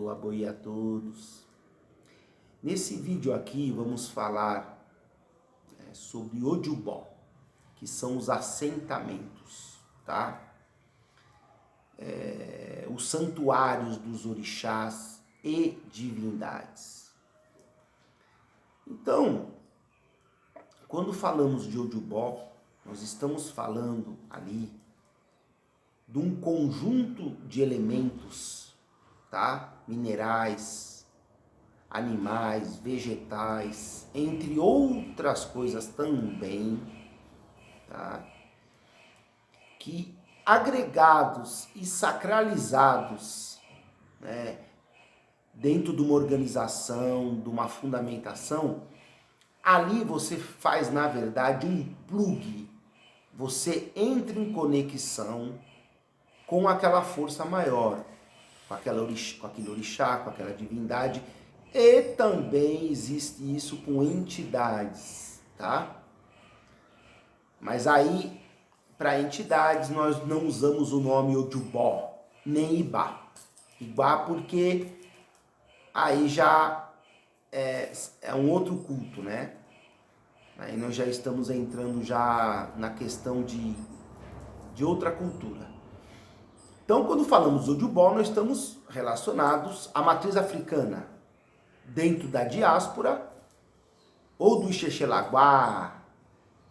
Aboie a todos. Nesse vídeo aqui vamos falar sobre Ojubọ, que são os assentamentos, tá? Os santuários dos orixás e divindades. Então, quando falamos de Ojubọ, nós estamos falando ali de um conjunto de elementos, tá? Minerais, animais, vegetais, entre outras coisas também, tá? Que agregados e sacralizados, né, dentro de uma organização, de uma fundamentação, ali você faz, na verdade, um plug. Você entra em conexão com aquela força maior, com aquele orixá, com aquela divindade, e também existe isso com entidades, tá? Mas aí, para entidades, nós não usamos o nome Ojubọ, nem Ibá. Ibá porque aí já é um outro culto, né? Aí nós já estamos entrando já na questão de outra cultura. Então, quando falamos de Ojubọ, nós estamos relacionados à matriz africana, dentro da diáspora, ou do Ixexelaguá,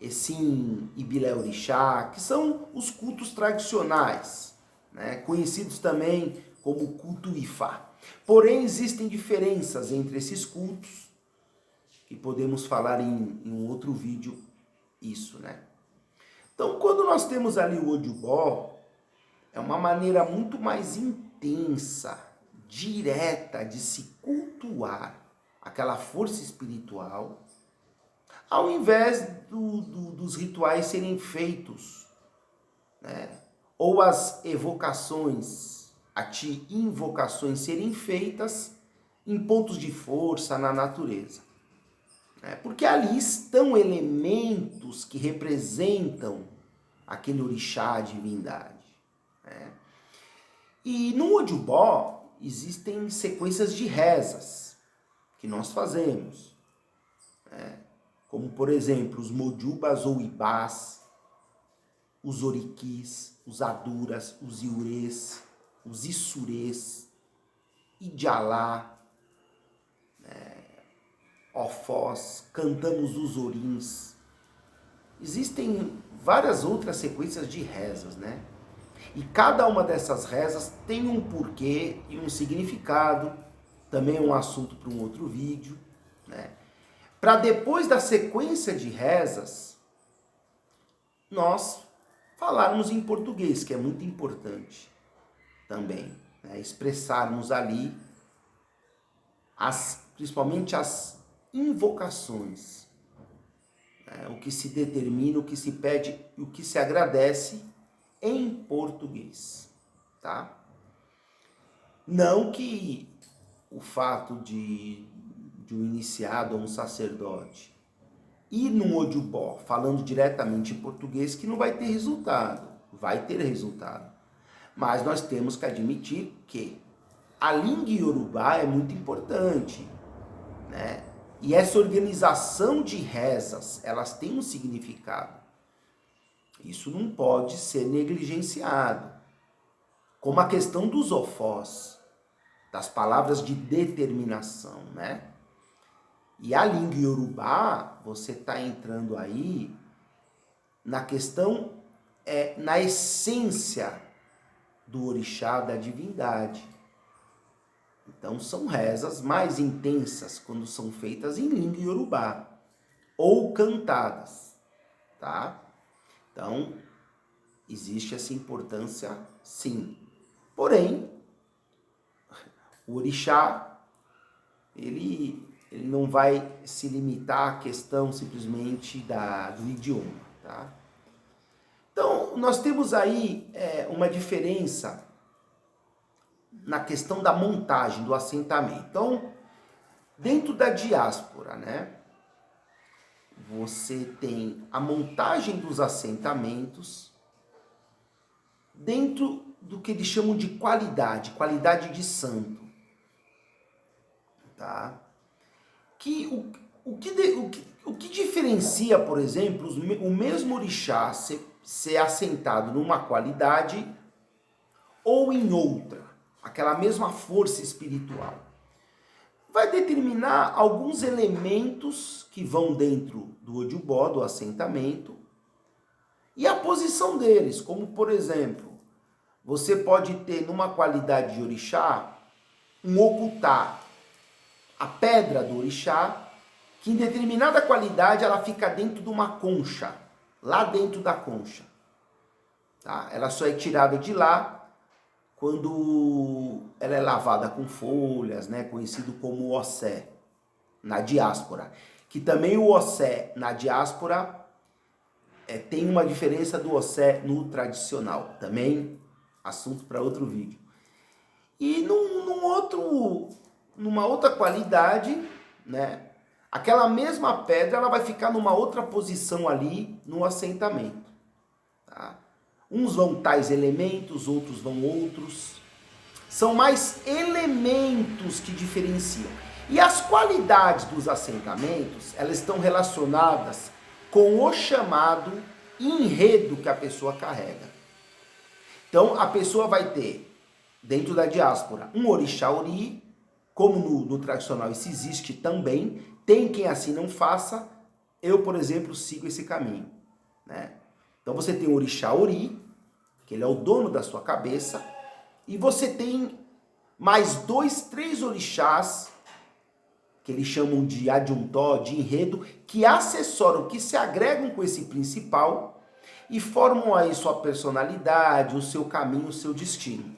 Essim, Ibilé Orixá, que são os cultos tradicionais, né? Conhecidos também como culto Ifá. Porém, existem diferenças entre esses cultos, que podemos falar em um outro vídeo isso, né? Então, quando nós temos ali o Ojubọ, é uma maneira muito mais intensa, direta de se cultuar aquela força espiritual, ao invés dos rituais serem feitos, né? Ou as evocações, invocações serem feitas em pontos de força na natureza. Porque ali estão elementos que representam aquele orixá, a divindade. E no Ojubọ existem sequências de rezas que nós fazemos, como por exemplo os Mojubas ou Ibás, os Oriquis, os Aduras, os Iurês, os Issurês, Idialá, Ofós, cantamos os Orins. Existem várias outras sequências de rezas, né? E cada uma dessas rezas tem um porquê e um significado, também um assunto para um outro vídeo, né? Para depois da sequência de rezas, nós falarmos em português, que é muito importante também, né? Expressarmos ali, principalmente as invocações, o que se determina, o que se pede e o que se agradece em português, tá? Não que o fato de um iniciado ou um sacerdote ir no Ojubọ falando diretamente em português que não vai ter resultado. Vai ter resultado. Mas nós temos que admitir que a língua iorubá é muito importante, né? E essa organização de rezas, elas têm um significado. Isso não pode ser negligenciado. Como a questão dos ofós, das palavras de determinação, né? E a língua iorubá, você está entrando aí na questão, na essência do orixá, da divindade. Então são rezas mais intensas quando são feitas em língua iorubá ou cantadas, tá? Então, existe essa importância, sim. Porém, o orixá, ele não vai se limitar à questão simplesmente do idioma, tá? Então, nós temos aí uma diferença na questão da montagem, do assentamento. Então, dentro da diáspora, né? Você tem a montagem dos assentamentos dentro do que eles chamam de qualidade de santo. tá? O que diferencia, por exemplo, o mesmo orixá ser assentado numa qualidade ou em outra, aquela mesma força espiritual? Vai determinar alguns elementos que vão dentro do Ojubó, do assentamento, e a posição deles, como por exemplo, você pode ter numa qualidade de orixá, um ocultar, a pedra do orixá, que em determinada qualidade ela fica dentro de uma concha, lá dentro da concha. Tá? Ela só é tirada de lá quando ela é lavada com folhas, né? Conhecido como ossé, na diáspora. Que também o ossé na diáspora tem uma diferença do ossé no tradicional. Também assunto para outro vídeo. E numa outra qualidade, né? Aquela mesma pedra ela vai ficar numa outra posição ali no assentamento. Tá? Uns vão tais elementos, outros vão outros. São mais elementos que diferenciam. E as qualidades dos assentamentos, elas estão relacionadas com o chamado enredo que a pessoa carrega. Então, a pessoa vai ter, dentro da diáspora, um orixá ori, como no tradicional isso existe também, tem quem assim não faça, eu, por exemplo, sigo esse caminho. Né? Então, você tem o orixá ori, que ele é o dono da sua cabeça, e você tem mais 2, 3 orixás, que eles chamam de adjuntó, de enredo, que assessoram, que se agregam com esse principal e formam aí sua personalidade, o seu caminho, o seu destino.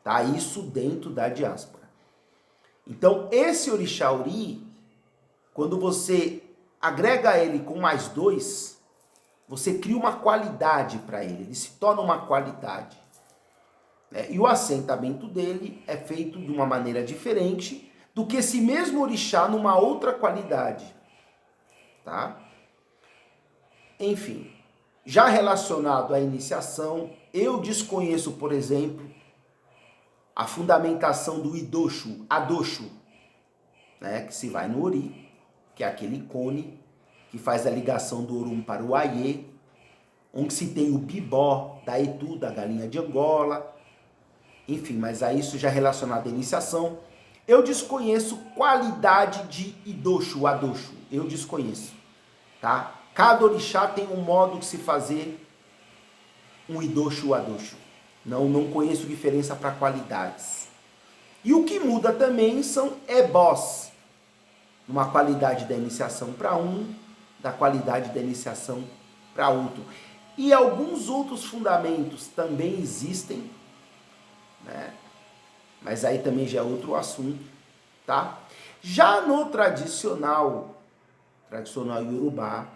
Tá? Isso dentro da diáspora. Então, esse orixá ori, quando você agrega ele com mais 2, você cria uma qualidade para ele se torna uma qualidade. E o assentamento dele é feito de uma maneira diferente do que esse mesmo orixá numa outra qualidade. Tá? Enfim, já relacionado à iniciação, eu desconheço, por exemplo, a fundamentação do idoshu, adoshu, né, que se vai no ori, que é aquele cone que faz a ligação do Orum para o Aiê, onde se tem o bibó da Etu, da galinha de Angola, enfim, mas a isso já relacionado à iniciação. Eu desconheço qualidade de idoshu, adoshu, eu desconheço, tá? Cada orixá tem um modo de se fazer um idoshu, adoshu. Não conheço diferença para qualidades. E o que muda também são ebós, uma qualidade da iniciação para um, da qualidade da iniciação para outro. E alguns outros fundamentos também existem, né? Mas aí também já é outro assunto, tá? Já no tradicional Yorubá,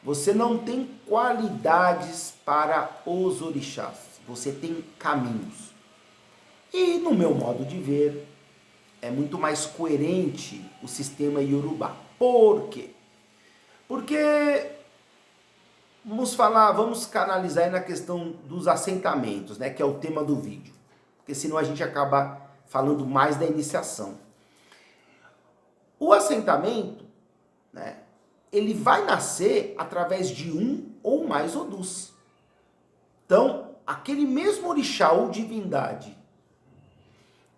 você não tem qualidades para os orixás, você tem caminhos. E no meu modo de ver, é muito mais coerente o sistema Yorubá. Por quê? Porque vamos canalizar aí na questão dos assentamentos, né, que é o tema do vídeo. Porque senão a gente acaba falando mais da iniciação. O assentamento, né, ele vai nascer através de um ou mais odus. Então, aquele mesmo orixá ou divindade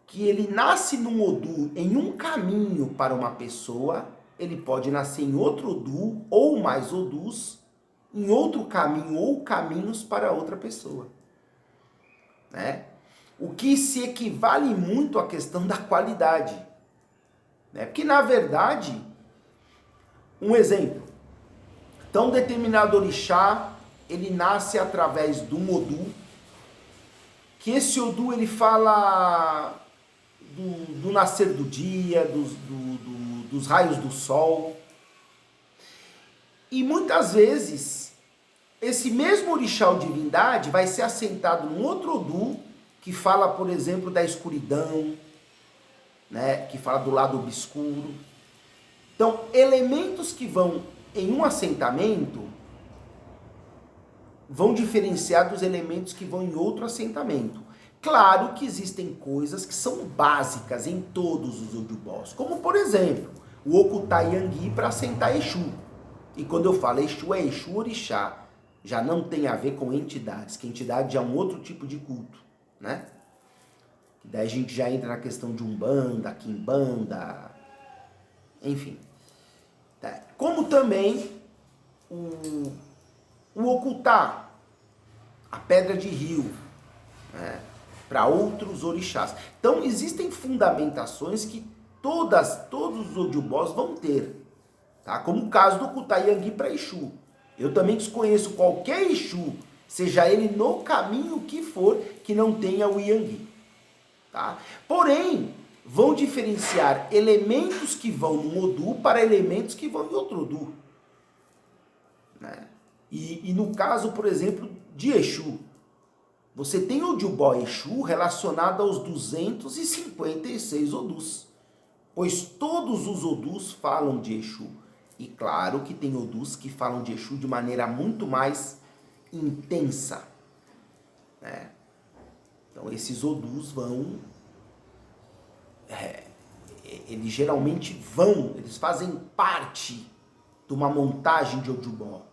que ele nasce num odu em um caminho para uma pessoa, ele pode nascer em outro odu ou mais odus em outro caminho ou caminhos para outra pessoa. Né? O que se equivale muito à questão da qualidade. Né? Porque, na verdade, um exemplo. Então, determinado orixá, ele nasce através de um odu, que esse odu ele fala do nascer do dia, dos raios do sol. E muitas vezes, esse mesmo orixá ou divindade vai ser assentado num outro odu, que fala, por exemplo, da escuridão, né, que fala do lado obscuro. Então, elementos que vão em um assentamento vão diferenciar dos elementos que vão em outro assentamento. Claro que existem coisas que são básicas em todos os Ojubós, como por exemplo, o Okuta Yangui para assentar Exu. E quando eu falo Exu, é Exu Orixá. Já não tem a ver com entidades, que entidade já é um outro tipo de culto, né? Daí a gente já entra na questão de Umbanda, Quimbanda, enfim. Como também o ocultar a pedra de rio, né, para outros orixás. Então existem fundamentações que todos os Ojubós vão ter, tá? Como o caso do ocultar Yangui para Exu. Eu também desconheço qualquer Exu, seja ele no caminho que for, que não tenha o Yangui. Tá? Porém, vão diferenciar elementos que vão num Odu para elementos que vão em outro Odu. Né? E no caso, por exemplo, de Exu, você tem o Ojubó Exu relacionado aos 256 Odus, pois todos os Odus falam de Exu. E claro que tem Odus que falam de Exu de maneira muito mais intensa. Né? Então esses Odus vão... eles geralmente eles fazem parte de uma montagem de Ojubó.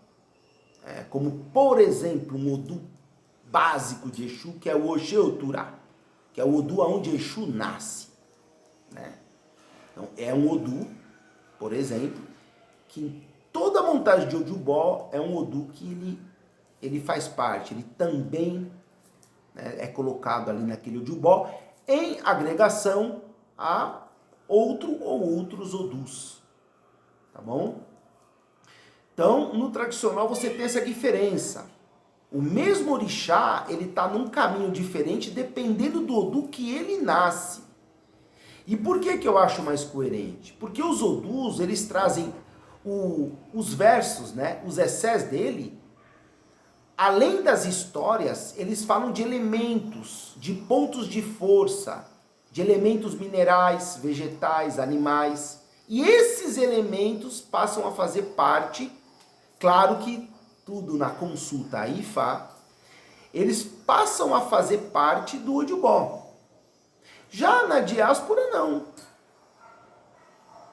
Como, por exemplo, um Odu básico de Exu, que é o Oxeoturá, que é o Odu onde Exu nasce. Né? Então, é um Odu, por exemplo, que em toda a montagem de Ojubó é um Odu que ele faz parte, ele também, né, é colocado ali naquele Ojubó em agregação a outro ou outros Odus. Tá bom? Então, no tradicional você tem essa diferença. O mesmo orixá, ele está num caminho diferente dependendo do Odu que ele nasce. E por que eu acho mais coerente? Porque os Odus, eles trazem os versos, né, os essés dele, além das histórias, eles falam de elementos, de pontos de força, de elementos minerais, vegetais, animais. E esses elementos passam a fazer parte, claro que tudo na consulta Ifá, eles passam a fazer parte do Ojubó. Já na diáspora, não.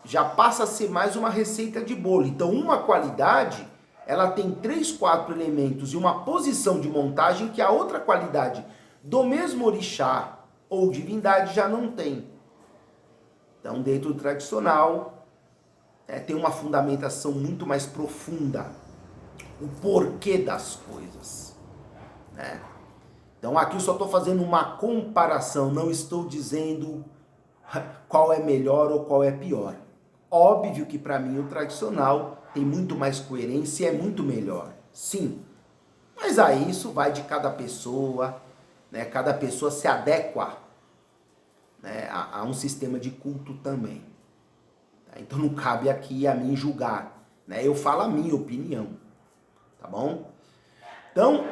Já passa a ser mais uma receita de bolo. Então, uma qualidade, ela tem 3, 4 elementos e uma posição de montagem que a outra qualidade do mesmo orixá ou divindade já não tem. Então, dentro do tradicional, tem uma fundamentação muito mais profunda. O porquê das coisas. Né? Então, aqui eu só estou fazendo uma comparação, não estou dizendo qual é melhor ou qual é pior. Óbvio que para mim o tradicional tem muito mais coerência e é muito melhor. Sim. Mas aí isso vai de cada pessoa, né? Cada pessoa se adequa, né, a um sistema de culto também. Então não cabe aqui a mim julgar, né? Eu falo a minha opinião, tá bom? Então,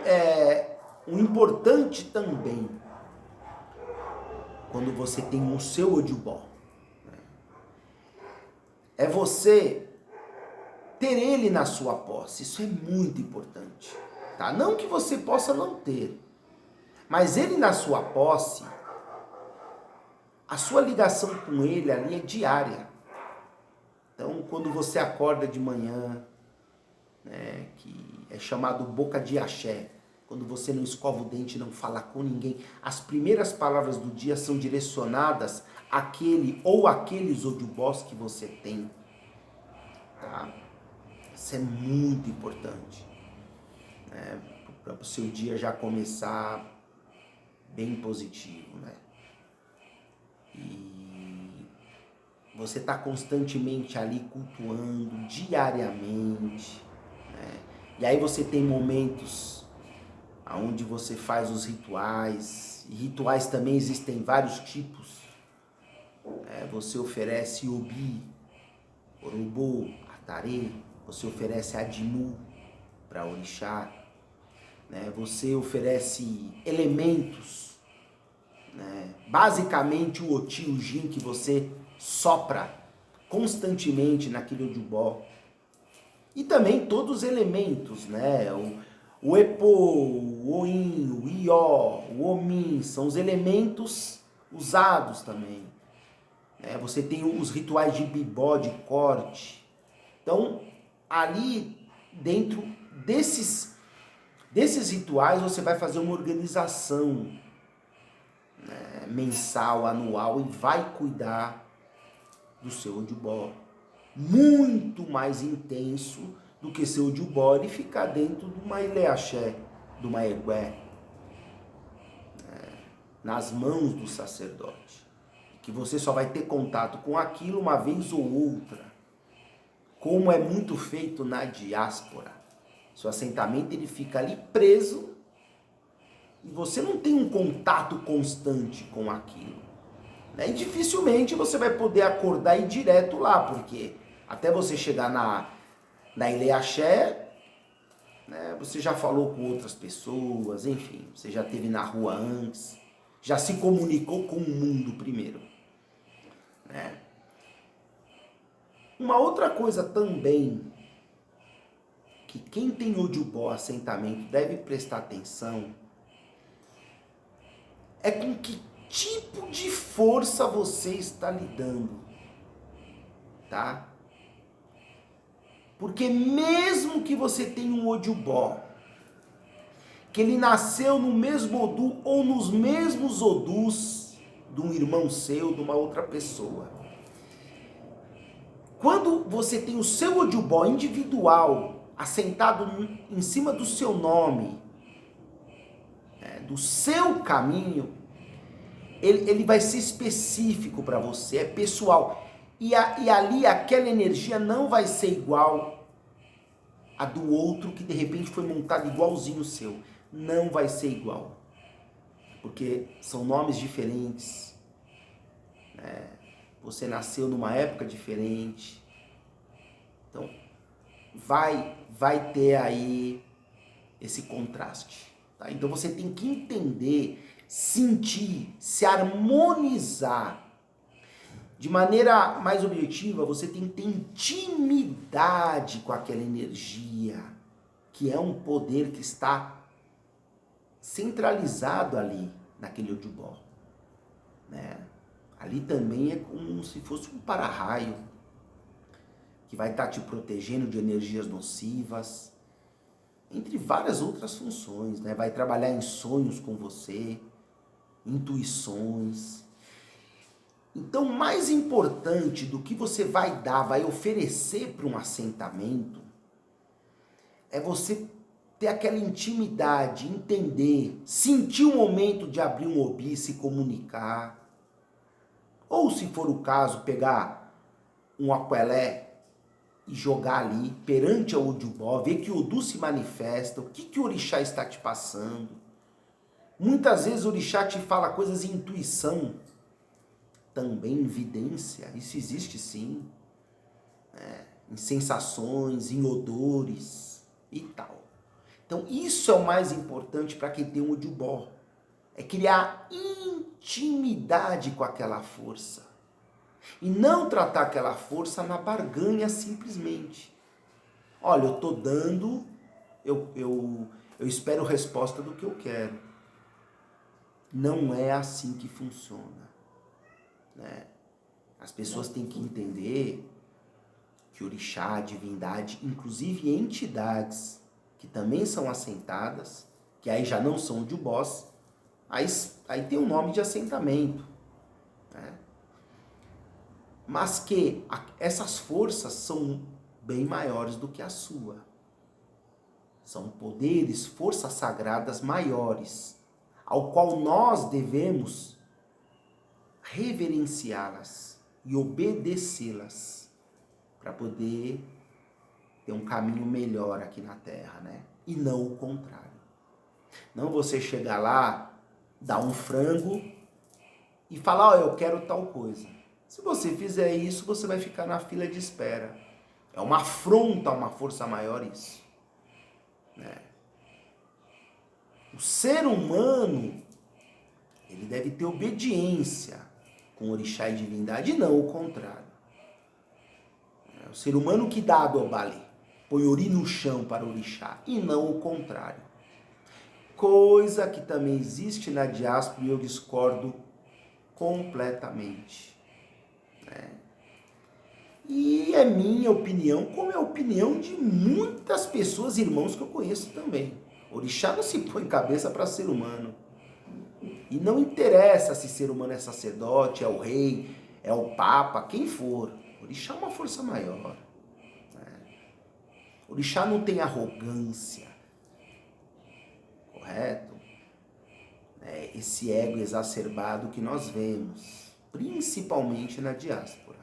o importante também, quando você tem o seu Ojubó, né, é você ter ele na sua posse. Isso é muito importante, tá? Não que você possa não ter, mas ele na sua posse, a sua ligação com ele ali é diária. Então, quando você acorda de manhã, né, que é chamado boca de axé, quando você não escova o dente e não fala com ninguém, as primeiras palavras do dia são direcionadas àquele ou àqueles Ojubós que você tem. Tá? Isso é muito importante. Né? Para o seu dia já começar bem positivo. Né? E você está constantemente ali cultuando, diariamente. Né? E aí você tem momentos onde você faz os rituais. E rituais também existem vários tipos. Você oferece Obi, Orobô, Atarê. Você oferece Adimu para orixá. Né? Você oferece elementos. Né? Basicamente o Oti, o Jin, que você sopra constantemente naquele Ojubó. E também todos os elementos, né? O Epo, o Oin, o Ió, o Omin, são os elementos usados também. Você tem os rituais de bibó, de corte. Então, ali dentro desses rituais, você vai fazer uma organização, né, mensal, anual, e vai cuidar do seu Odubó. Muito mais intenso do que seu Odubó e ficar dentro de uma Ileaxé, de uma Egué, nas mãos do sacerdote. Que você só vai ter contato com aquilo uma vez ou outra. Como é muito feito na diáspora. Seu assentamento ele fica ali preso e você não tem um contato constante com aquilo. E dificilmente você vai poder acordar e ir direto lá, porque até você chegar na Ileaxé, né, você já falou com outras pessoas, enfim, você já esteve na rua antes, já se comunicou com o mundo primeiro. Né? Uma outra coisa também que quem tem Odubó assentamento deve prestar atenção é com que tipo de força você está lidando, tá? Porque mesmo que você tenha um Odubó, que ele nasceu no mesmo Odu ou nos mesmos Odus de um irmão seu, de uma outra pessoa, quando você tem o seu Odubó individual assentado em cima do seu nome, do seu caminho, ele vai ser específico para você, é pessoal. E ali aquela energia não vai ser igual a do outro que de repente foi montado igualzinho o seu. Não vai ser igual. Porque são nomes diferentes. Você nasceu numa época diferente. Então, vai ter aí esse contraste. Tá? Então você tem que entender, sentir, se harmonizar. De maneira mais objetiva, você tem que ter intimidade com aquela energia, que é um poder que está centralizado ali, naquele Odubó. Né? Ali também é como se fosse um para-raio, que vai estar te protegendo de energias nocivas, entre várias outras funções, né? Vai trabalhar em sonhos com você, intuições. Então, mais importante do que você vai dar, vai oferecer para um assentamento, é você ter aquela intimidade, entender, sentir o momento de abrir um obi, se comunicar. Ou, se for o caso, pegar um aquelé e jogar ali perante a Odubó, ver que o Odu se manifesta, o que o orixá está te passando. Muitas vezes o orixá te fala coisas em intuição, também em vidência, isso existe sim, em sensações, em odores e tal. Então isso é o mais importante para quem tem um Odubó, é criar intimidade com aquela força. E não tratar aquela força na barganha simplesmente. Olha, eu estou dando, eu espero resposta do que eu quero. Não é assim que funciona. Né? As pessoas têm que entender que orixá, divindade, inclusive entidades que também são assentadas, que aí já não são Odubós, aí tem o nome de assentamento. Né? Mas que essas forças são bem maiores do que a sua. São poderes, forças sagradas maiores, ao qual nós devemos reverenciá-las e obedecê-las para poder ter um caminho melhor aqui na Terra, né? E não o contrário. Não você chegar lá, dar um frango e falar, eu quero tal coisa. Se você fizer isso, você vai ficar na fila de espera. É uma afronta a uma força maior isso. Né? O ser humano, ele deve ter obediência com orixá e divindade, e não o contrário. O ser humano que dá a Dobalé, põe ori no chão para orixá, e não o contrário. coisa que também existe na diáspora e eu discordo completamente. Né? E é minha opinião, como é a opinião de muitas pessoas, irmãos que eu conheço também. Orixá não se põe cabeça para ser humano. E não interessa se ser humano é sacerdote, é o rei, é o papa, quem for. Orixá é uma força maior. Né? Orixá não tem arrogância. Correto? Esse ego exacerbado que nós vemos, principalmente na diáspora.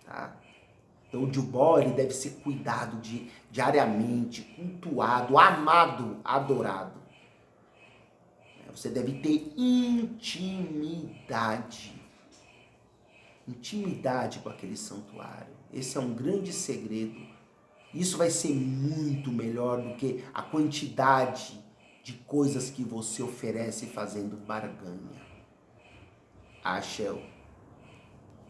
Tá? Então o Jubó, ele deve ser cuidado diariamente, cultuado, amado, adorado. Você deve ter intimidade. Intimidade com aquele santuário. Esse é um grande segredo. Isso vai ser muito melhor do que a quantidade de coisas que você oferece fazendo barganha. Axé.